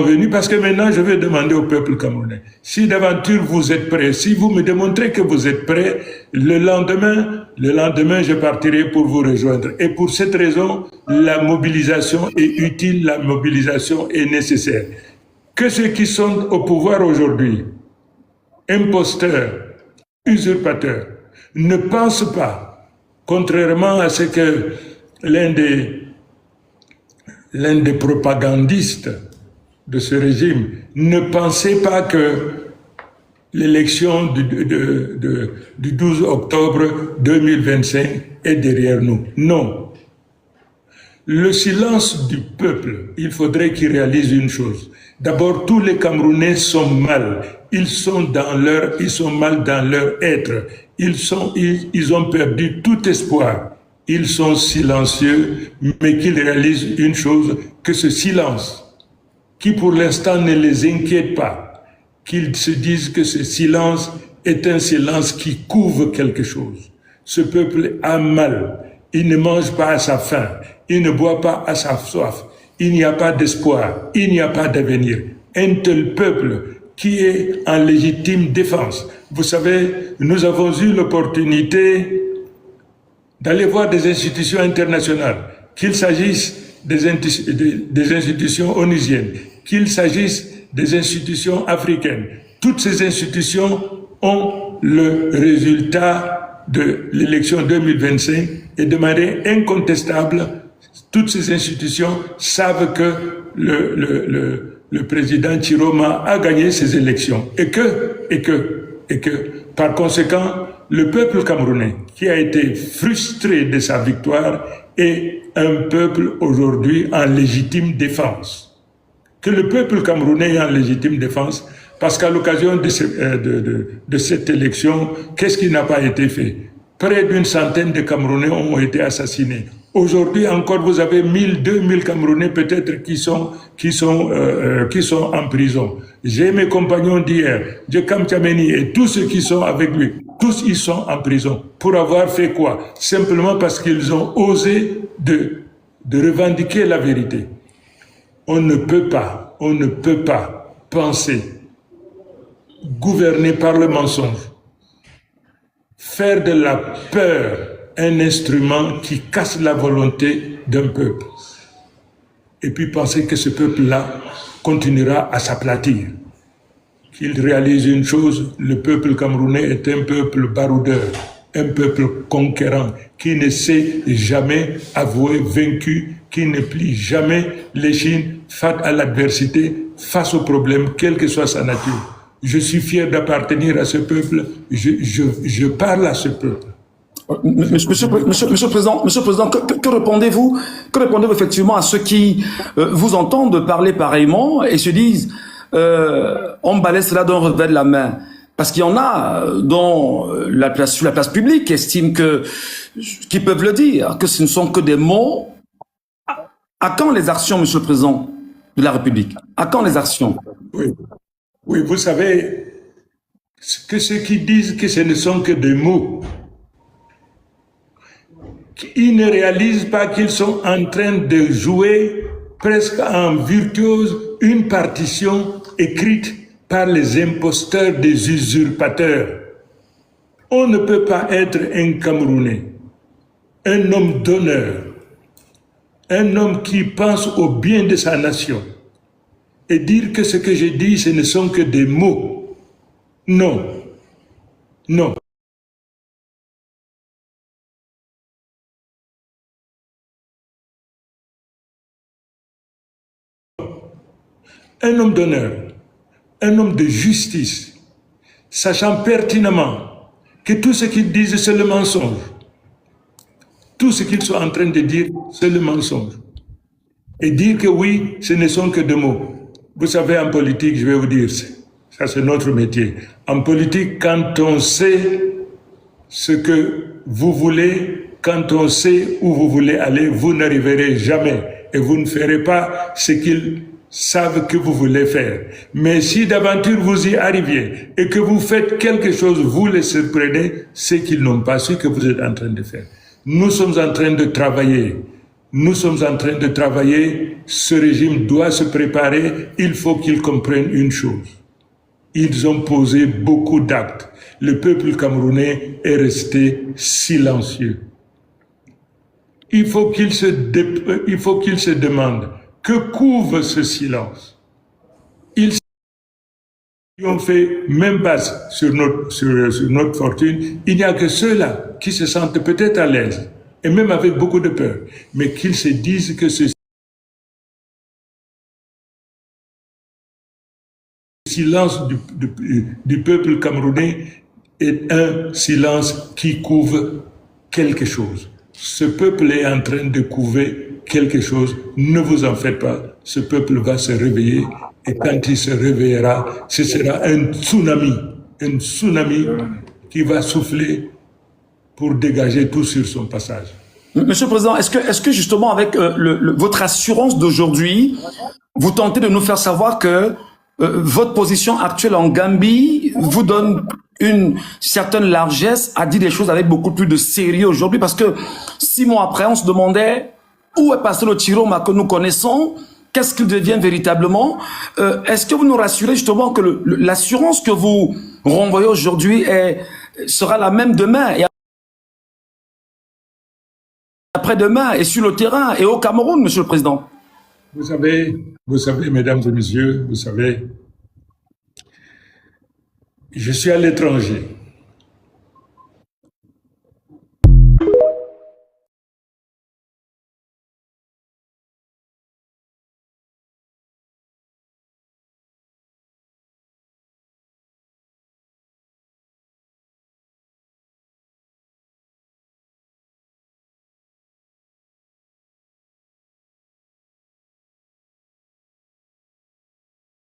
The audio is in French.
venus parce que maintenant je vais demander au peuple camerounais, si d'aventure vous êtes prêts, si vous me démontrez que vous êtes prêts, le lendemain je partirai pour vous rejoindre. Et pour cette raison, la mobilisation est utile, la mobilisation est nécessaire. Que ceux qui sont au pouvoir aujourd'hui, imposteurs, usurpateurs, ne pensent pas, contrairement à ce que l'un des propagandistes de ce régime ne pensait pas que l'élection du 12 octobre 2025 est derrière nous. Non. Le silence du peuple, il faudrait qu'il réalise une chose. D'abord, tous les Camerounais sont mal. Ils sont mal dans leur être. Ils ont perdu tout espoir. Ils sont silencieux, mais qu'ils réalisent une chose, que ce silence, qui pour l'instant ne les inquiète pas, qu'ils se disent que ce silence est un silence qui couvre quelque chose. Ce peuple a mal, il ne mange pas à sa faim, il ne boit pas à sa soif, il n'y a pas d'espoir, il n'y a pas d'avenir. Un tel peuple qui est en légitime défense. Vous savez, nous avons eu l'opportunité d'aller voir des institutions internationales, qu'il s'agisse des institutions onusiennes, qu'il s'agisse des institutions africaines. Toutes ces institutions ont le résultat de l'élection 2025 et de manière incontestable, toutes ces institutions savent que le président Chiroma a gagné ces élections et que par conséquent, le peuple camerounais qui a été frustré de sa victoire est un peuple aujourd'hui en légitime défense. Que le peuple camerounais est en légitime défense parce qu'à l'occasion de cette élection, qu'est-ce qui n'a pas été fait? Près d'une centaine de Camerounais ont été assassinés. Aujourd'hui encore, vous avez 1000, 2000 Camerounais peut-être qui sont en prison. J'ai mes compagnons d'hier, Djekam Tchameni et tous ceux qui sont avec lui, tous ils sont en prison. Pour avoir fait quoi? Simplement parce qu'ils ont osé de revendiquer la vérité. On ne peut pas penser, gouverner par le mensonge, faire de la peur un instrument qui casse la volonté d'un peuple. Et puis penser que ce peuple-là continuera à s'aplatir. Qu'il réalise une chose, le peuple camerounais est un peuple baroudeur, un peuple conquérant, qui ne sait jamais avouer vaincu, qui ne plie jamais l'échine face à l'adversité, face aux problèmes, quelle que soit sa nature. Je suis fier d'appartenir à ce peuple, je parle à ce peuple. Monsieur le Président, que répondez-vous effectivement à ceux qui vous entendent parler pareillement et se disent on balaie cela d'un revers de la main? Parce qu'il y en a sur la place publique qui estiment qui peuvent le dire, que ce ne sont que des mots. À quand les actions, Monsieur le Président de la République? À quand les actions? Oui, vous savez, que ceux qui disent que ce ne sont que des mots, ils ne réalisent pas qu'ils sont en train de jouer presque en virtuose une partition écrite par les imposteurs des usurpateurs. On ne peut pas être un Camerounais, un homme d'honneur, un homme qui pense au bien de sa nation et dire que ce que je dis, ce ne sont que des mots. Non, non. Un homme d'honneur, un homme de justice, sachant pertinemment que tout ce qu'ils disent, c'est le mensonge. Tout ce qu'ils sont en train de dire, c'est le mensonge. Et dire que oui, ce ne sont que des mots. Vous savez, en politique, je vais vous dire, ça c'est notre métier. En politique, quand on sait ce que vous voulez, quand on sait où vous voulez aller, vous n'arriverez jamais. Et vous ne ferez pas ce qu'ils savent que vous voulez faire. Mais si d'aventure vous y arriviez et que vous faites quelque chose, vous les surprenez, c'est qu'ils n'ont pas su que vous êtes en train de faire. Nous sommes en train de travailler Nous sommes en train de travailler, ce régime doit se préparer, il faut qu'ils comprennent une chose. Ils ont posé beaucoup d'actes. Le peuple camerounais est resté silencieux. Il faut qu'il se demande que couvre ce silence. Ils ont fait même base sur notre fortune. Il n'y a que ceux-là qui se sentent peut-être à l'aise, et même avec beaucoup de peur, mais qu'ils se disent que ce silence du peuple camerounais est un silence qui couvre quelque chose. Ce peuple est en train de couvrir quelque chose. Ne vous en faites pas. Ce peuple va se réveiller. Et quand il se réveillera, ce sera un tsunami qui va souffler pour dégager tout sur son passage. Monsieur le Président, est-ce que justement avec votre assurance d'aujourd'hui, vous tentez de nous faire savoir que votre position actuelle en Gambie vous donne une certaine largesse à dire des choses avec beaucoup plus de sérieux aujourd'hui, parce que 6 mois après, on se demandait où est passé le Chiroma que nous connaissons, qu'est-ce qu'il devient véritablement. Est-ce que vous nous rassurez justement que l'assurance que vous renvoyez aujourd'hui sera la même demain et après-demain et sur le terrain et au Cameroun, Monsieur le Président? Vous savez, mesdames et messieurs, vous savez, je suis à l'étranger.